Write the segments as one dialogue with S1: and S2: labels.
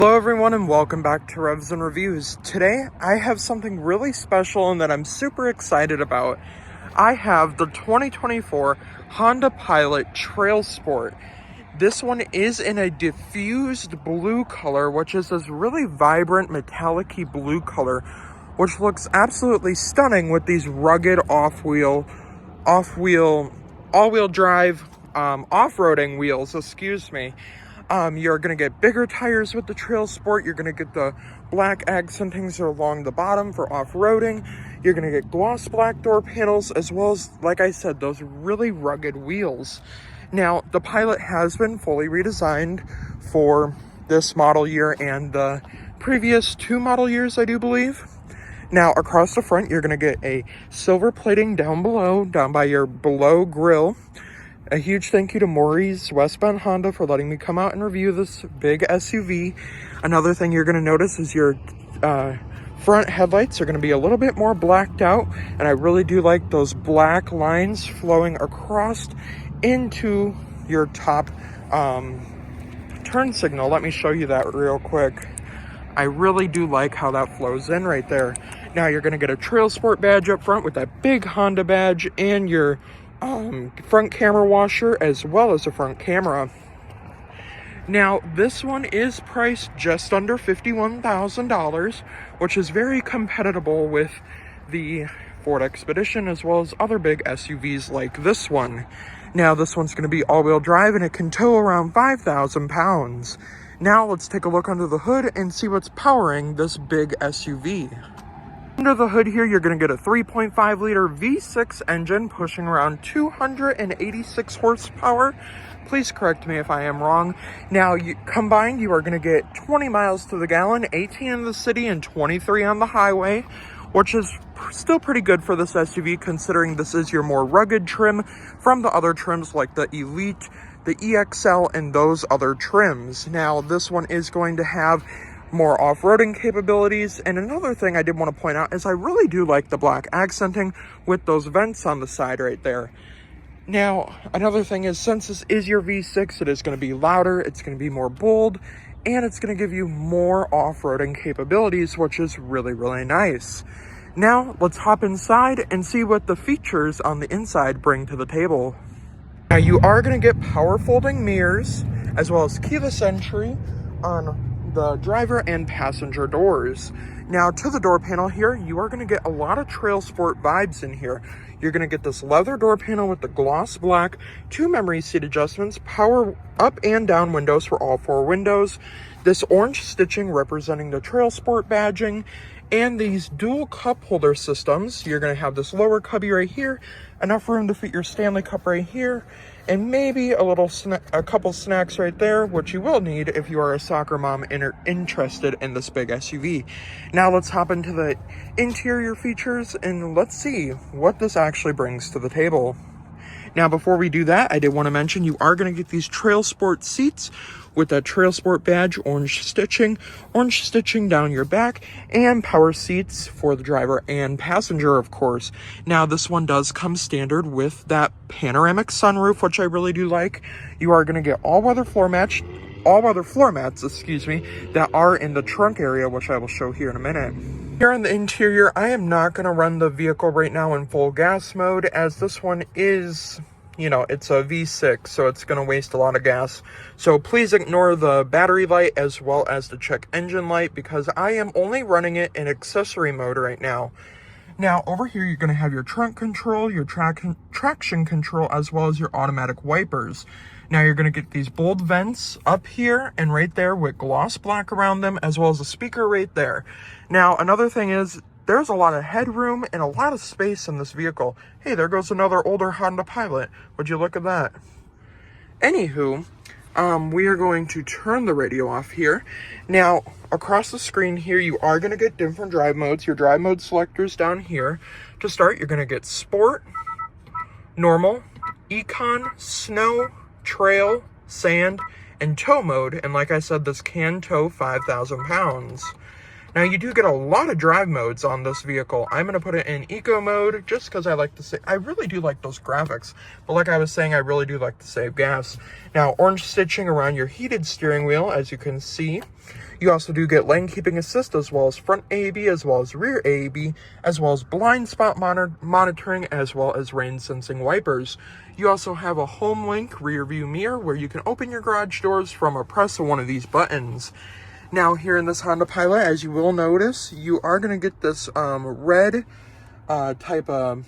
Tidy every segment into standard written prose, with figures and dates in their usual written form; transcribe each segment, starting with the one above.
S1: Hello everyone and welcome back to Revs and Reviews. Today I have something really special and that I'm super excited about. I have the 2024 Honda Pilot TrailSport. This one is in a diffused blue color, which is this really vibrant metallic-y blue color, which looks absolutely stunning with these rugged all-wheel drive off-roading wheels, excuse me. You're going to get bigger tires with the TrailSport. You're going to get the black accentings along the bottom for off-roading. You're going to get gloss black door panels, as well as, like I said, those really rugged wheels. Now, the Pilot has been fully redesigned for this model year and the previous two model years, I do believe. Now, across the front, you're going to get a silver plating down by your below grille. A huge thank you to Morries West Bend Honda for letting me come out and review this big SUV. Another thing you're going to notice is your front headlights are going to be a little bit more blacked out, and I really do like those black lines flowing across into your top turn signal. Let me show you that real quick. I really do like how that flows in right there. Now you're going to get a TrailSport badge up front with that big Honda badge and your front camera washer, as well as a front camera. Now this one is priced just under $51,000, which is very compatible with the Ford Expedition as well as other big SUVs like this one. Now this one's going to be all-wheel drive and it can tow around 5,000 pounds. Now let's take a look under the hood and see what's powering this big SUV. Under the hood here, you're going to get a 3.5 liter V6 engine pushing around 286 horsepower. Please correct me if I am wrong. Now, combined, you are going to get 20 miles to the gallon, 18 in the city, and 23 on the highway, which is still pretty good for this SUV, considering this is your more rugged trim from the other trims like the Elite, the EXL, and those other trims. Now, this one is going to have more off-roading capabilities. And another thing I did want to point out is I really do like the black accenting with those vents on the side right there. Now, another thing is, since this is your V6, it is going to be louder, it's going to be more bold, and it's going to give you more off-roading capabilities, which is really, really nice. Now, let's hop inside and see what the features on the inside bring to the table. Now, you are going to get power folding mirrors, as well as keyless entry on the driver and passenger doors. Now, to the door panel here, you are going to get a lot of TrailSport vibes in here. You're going to get this leather door panel with the gloss black, 2 memory seat adjustments, power up and down windows for all 4 windows, this orange stitching representing the TrailSport badging, and these dual cup holder systems. You're going to have this lower cubby right here, enough room to fit your Stanley Cup right here, and maybe a couple snacks right there, which you will need if you are a soccer mom interested in this big SUV. Now let's hop into the interior features and let's see what this actually brings to the table. Now, before we do that, I did want to mention you are going to get these TrailSport seats with that TrailSport badge, orange stitching down your back, and power seats for the driver and passenger, of course. Now, this one does come standard with that panoramic sunroof, which I really do like. You are going to get all-weather floor mats, that are in the trunk area, which I will show here in a minute. Here on the interior, I am not going to run the vehicle right now in full gas mode, as this one is, it's a V6, so it's going to waste a lot of gas. So please ignore the battery light as well as the check engine light, because I am only running it in accessory mode right now. Now, over here, you're going to have your trunk control, your traction control, as well as your automatic wipers. Now, you're going to get these bold vents up here and right there with gloss black around them, as well as a speaker right there. Now, another thing is, there's a lot of headroom and a lot of space in this vehicle. Hey, there goes another older Honda Pilot. Would you look at that? Anywho, we are going to turn the radio off here. Now, across the screen here, you are going to get different drive modes. Your drive mode selectors down here. To start, you're going to get Sport, Normal, Econ, Snow, Trail, Sand, and Tow mode. And like I said, this can tow 5,000 pounds. Now, you do get a lot of drive modes on this vehicle. I'm going to put it in eco mode just because I like to say, I really do like those graphics. But like I was saying, I really do like to save gas. Now, orange stitching around your heated steering wheel, as you can see. You also do get lane keeping assist, as well as front AAB, as well as rear AAB, as well as blind spot monitoring, as well as rain sensing wipers. You also have a home link rear view mirror where you can open your garage doors from a press of one of these buttons. Now here in this Honda Pilot, as you will notice, you are going to get this red type of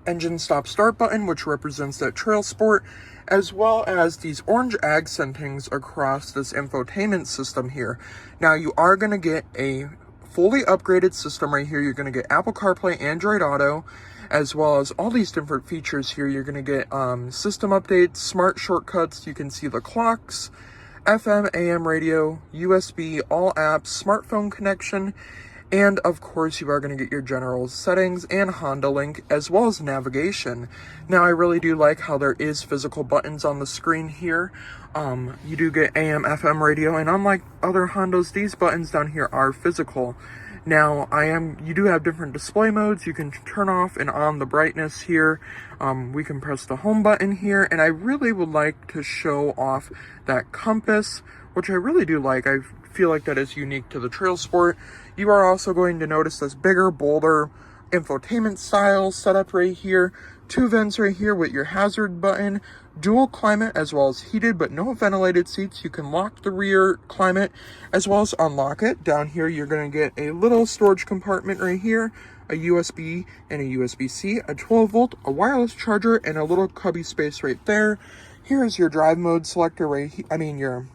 S1: engine stop start button, which represents that TrailSport, as well as these orange accentings across this infotainment system here. Now you are going to get a fully upgraded system right here. You're going to get Apple CarPlay, Android Auto, as well as all these different features here. You're going to get system updates, smart shortcuts. You can see the clocks, FM, AM radio, USB, all apps, smartphone connection, and of course you are going to get your general settings and Honda Link, as well as navigation. Now I really do like how there is physical buttons on the screen here. You do get AM, FM radio, and unlike other Hondas, these buttons down here are physical. Now you do have different display modes. You can turn off and on the brightness here. We can press the home button here, and I really would like to show off that compass, which I really do like. I feel like that is unique to the TrailSport. You are also going to notice this bigger, bolder infotainment style setup right here. 2 vents right here with your hazard button, dual climate, as well as heated but no ventilated seats. You can lock the rear climate as well as unlock it. Down here you're going to get a little storage compartment right here, a USB and a USB-C, a 12-volt, a wireless charger, and a little cubby space right there. Here is your drive mode selector right here, your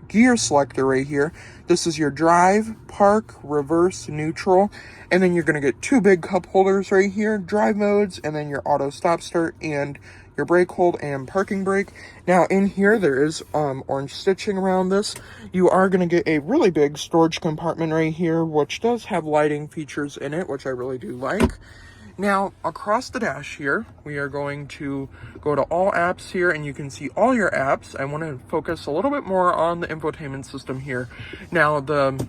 S1: gear selector right here. This is your drive, park, reverse, neutral, and then you're going to get 2 big cup holders right here, drive modes, and then your auto stop start and your brake hold and parking brake. Now in here there is orange stitching around this. You are going to get a really big storage compartment right here, which does have lighting features in it, which I really do like. Now, across the dash here, we are going to go to all apps here, and you can see all your apps. I want to focus a little bit more on the infotainment system here. Now, the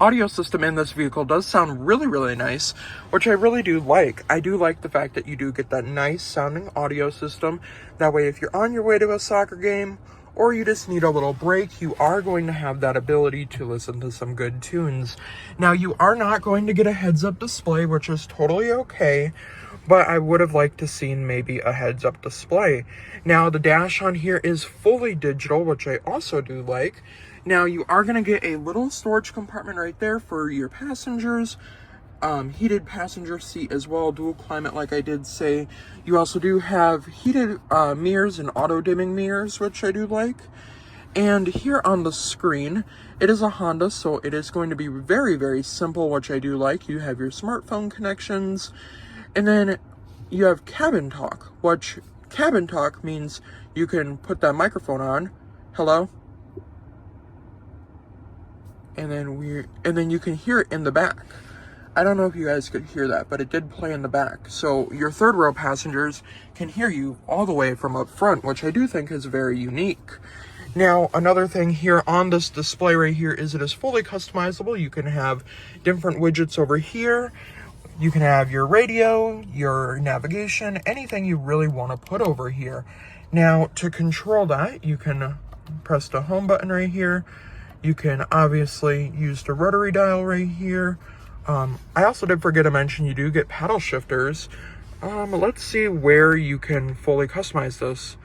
S1: audio system in this vehicle does sound really, really nice, which I really do like. I do like the fact that you do get that nice sounding audio system. That way, if you're on your way to a soccer game, or you just need a little break, you are going to have that ability to listen to some good tunes. Now, you are not going to get a heads-up display, which is totally okay, but I would have liked to seen maybe a heads-up display. Now, the dash on here is fully digital, which I also do like. Now, you are going to get a little storage compartment right there for your passengers. Heated passenger seat as well, dual climate like I did say. You also do have heated mirrors and auto dimming mirrors, which I do like. And here on the screen, it is a Honda, so it is going to be very, very simple, which I do like. You have your smartphone connections, and then you have cabin talk, which cabin talk means you can put that microphone on. Hello? And then you can hear it in the back. I don't know if you guys could hear that, but it did play in the back. So your third row passengers can hear you all the way from up front, which I do think is very unique. Now, another thing here on this display right here is it is fully customizable. You can have different widgets over here. You can have your radio, your navigation, anything you really want to put over here. Now, to control that, you can press the home button right here. You can obviously use the rotary dial right here. I also did forget to mention you do get paddle shifters. Let's see where you can fully customize this.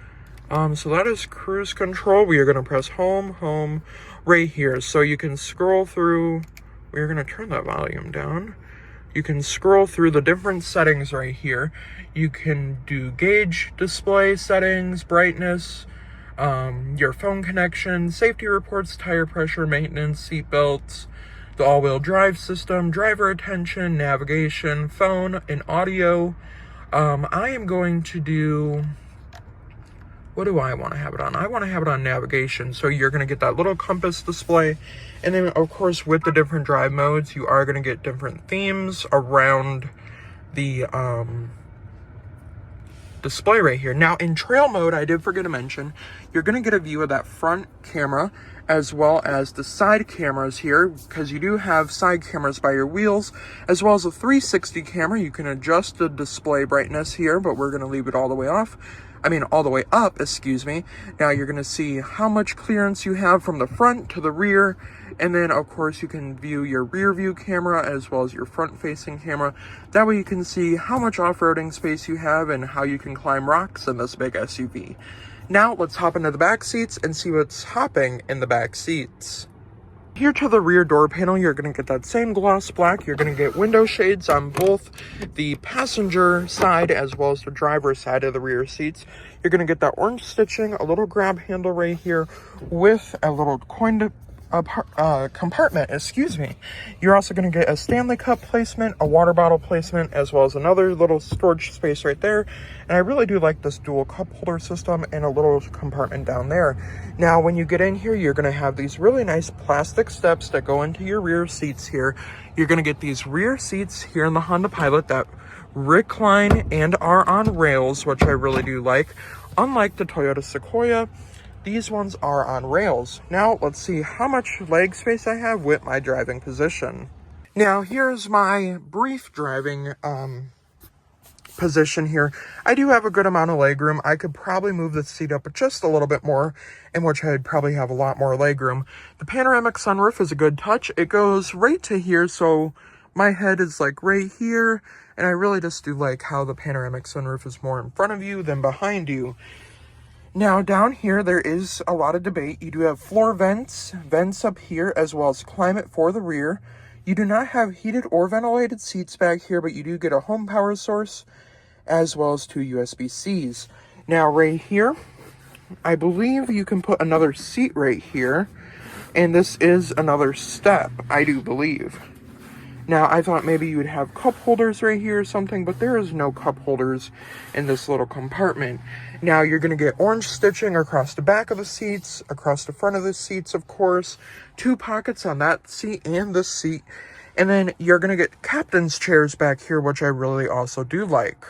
S1: So that is cruise control. We are going to press home right here. So you can scroll through. We're going to turn that volume down. You can scroll through the different settings right here. You can do gauge display settings, brightness, your phone connection, safety reports, tire pressure, maintenance, seat belts, the all-wheel drive system, driver attention, navigation, phone, and audio. I am going to do, what do I want to have it on? I want to have it on navigation. So you're going to get that little compass display. And then, of course, with the different drive modes, you are going to get different themes around the display right here. Now, in trail mode, I did forget to mention, you're going to get a view of that front camera as well as the side cameras here, because you do have side cameras by your wheels, as well as a 360 camera. You can adjust the display brightness here, but we're going to leave it all the way off. all the way up, excuse me. Now you're going to see how much clearance you have from the front to the rear. And then, of course, you can view your rear view camera as well as your front-facing camera. That way you can see how much off-roading space you have and how you can climb rocks in this big SUV. Now, let's hop into the back seats and see what's hopping in the back seats. Here to the rear door panel, you're going to get that same gloss black. You're going to get window shades on both the passenger side as well as the driver's side of the rear seats. You're going to get that orange stitching, a little grab handle right here with a little coin compartment, excuse me. You're also going to get a Stanley Cup placement, a water bottle placement, as well as another little storage space right there. And I really do like this dual cup holder system and a little compartment down there. Now, when you get in here, you're going to have these really nice plastic steps that go into your rear seats here. You're going to get these rear seats here in the Honda Pilot that recline and are on rails, which I really do like. Unlike the Toyota Sequoia, these ones are on rails. Now, let's see how much leg space I have with my driving position. Now, here's my brief driving position here. I do have a good amount of leg room. I could probably move the seat up just a little bit more, in which I'd probably have a lot more leg room. The panoramic sunroof is a good touch. It goes right to here, so my head is like right here, and I really just do like how the panoramic sunroof is more in front of you than behind you. Now, down here, there is a lot of debate. You do have floor vents up here, as well as climate for the rear. You do not have heated or ventilated seats back here, but you do get a home power source, as well as 2 USB-Cs. Now, right here, I believe you can put another seat right here, and this is another step, I do believe. Now, I thought maybe you would have cup holders right here or something, but there is no cup holders in this little compartment. Now, you're going to get orange stitching across the back of the seats, across the front of the seats, of course, 2 pockets on that seat and this seat, and then you're going to get captain's chairs back here, which I really also do like.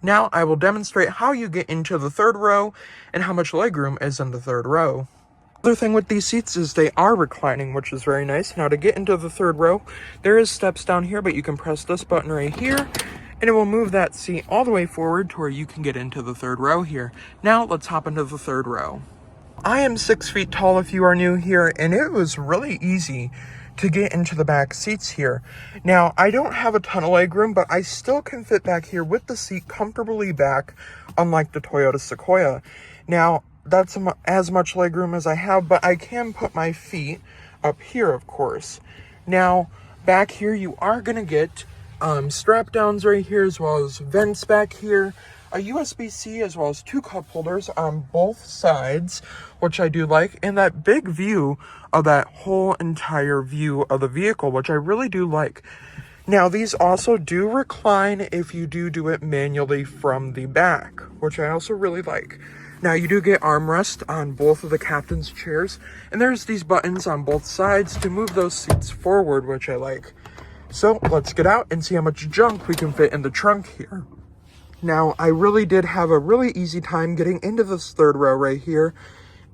S1: Now, I will demonstrate how you get into the third row and how much legroom is in the third row. Other thing with these seats is they are reclining, which is very nice. Now, to get into the third row, there is steps down here, but you can press this button right here, and it will move that seat all the way forward to where you can get into the third row here. Now, let's hop into the third row. I am 6 feet tall if you are new here, and it was really easy to get into the back seats here. Now, I don't have a ton of leg room, but I still can fit back here with the seat comfortably back, unlike the Toyota Sequoia. Now, that's as much leg room as I have, but I can put my feet up here, of course. Now, back here, you are going to get strap downs right here, as well as vents back here, a USB-C, as well as 2 cup holders on both sides, which I do like, and that big view of that whole entire view of the vehicle, which I really do like. Now, these also do recline if you do it manually from the back, which I also really like. Now, you do get armrest on both of the captain's chairs, and there's these buttons on both sides to move those seats forward, which I like. So, let's get out and see how much junk we can fit in the trunk here. Now, I really did have a really easy time getting into this third row right here,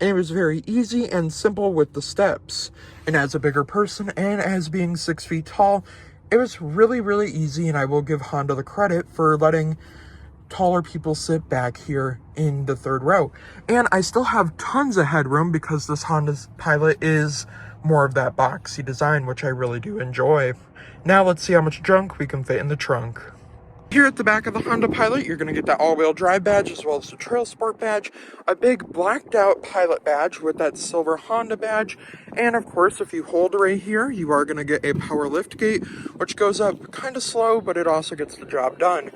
S1: and it was very easy and simple with the steps. And as a bigger person, and as being 6 feet tall, it was really, really easy, and I will give Honda the credit for letting taller people sit back here in the third row. And I still have tons of headroom because this Honda Pilot is more of that boxy design, which I really do enjoy. Now let's see how much junk we can fit in the trunk. Here at the back of the Honda Pilot, you're going to get that all-wheel drive badge as well as the TrailSport badge, a big blacked out Pilot badge with that silver Honda badge, and of course, if you hold right here, you are going to get a power lift gate, which goes up kind of slow, but it also gets the job done.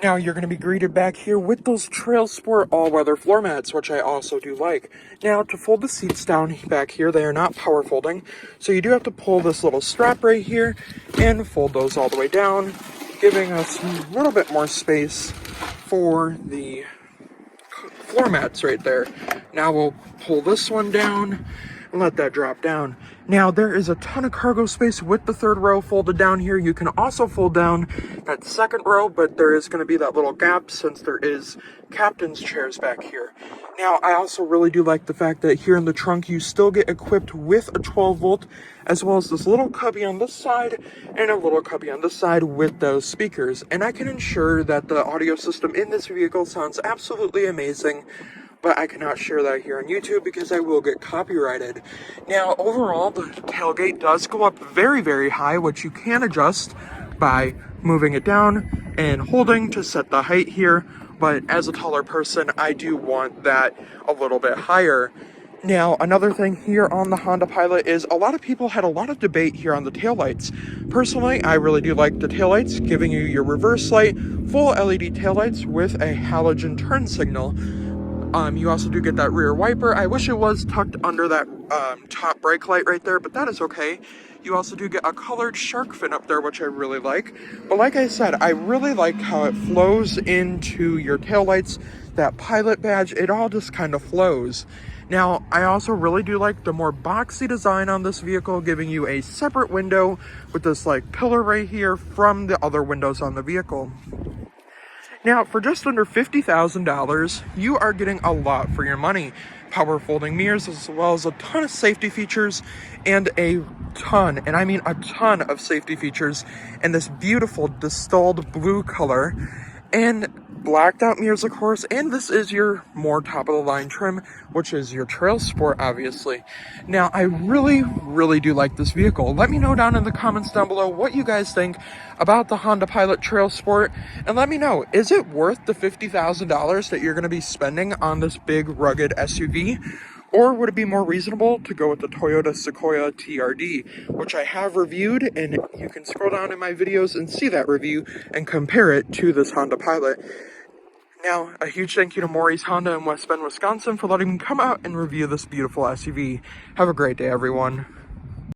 S1: Now, you're going to be greeted back here with those TrailSport all-weather floor mats, which I also do like. Now, to fold the seats down back here, they are not power folding, so you do have to pull this little strap right here and fold those all the way down, giving us a little bit more space for the floor mats right there. Now, we'll pull this one down, and let that drop down. Now, there is a ton of cargo space with the third row folded down here. You can also fold down that second row, but there is going to be that little gap since there is captain's chairs back here. Now, I also really do like the fact that here in the trunk, you still get equipped with a 12 volt, as well as this little cubby on this side and a little cubby on this side with those speakers. And I can ensure that the audio system in this vehicle sounds absolutely amazing, but I cannot share that here on YouTube because I will get copyrighted. Now, overall, the tailgate does go up very, very high, which you can adjust by moving it down and holding to set the height here. But as a taller person, I do want that a little bit higher. Now, another thing here on the Honda Pilot is a lot of people had a lot of debate here on the taillights. Personally, I really do like the taillights, giving you your reverse light, full LED taillights with a halogen turn signal. You also do get that rear wiper. I wish it was tucked under that top brake light right there, but that is okay. You also do get a colored shark fin up there, which I really like. But like I said, I really like how it flows into your taillights. That Pilot badge, it all just kind of flows. Now, I also really do like the more boxy design on this vehicle, giving you a separate window with this like pillar right here from the other windows on the vehicle. Now, for just under $50,000, you are getting a lot for your money. Power folding mirrors, as well as a ton of safety features, and a ton, and I mean a ton of safety features in this beautiful distilled blue color, and blacked out mirrors, of course, and this is your more top of the line trim, which is your TrailSport, obviously. Now, I really, really do like this vehicle. Let me know down in the comments down below what you guys think about the Honda Pilot TrailSport, and let me know, is it worth the $50,000 that you're going to be spending on this big, rugged SUV? Or would it be more reasonable to go with the Toyota Sequoia TRD, which I have reviewed, and you can scroll down in my videos and see that review and compare it to this Honda Pilot. Now, a huge thank you to Morries Honda in West Bend, Wisconsin for letting me come out and review this beautiful SUV. Have a great day, everyone.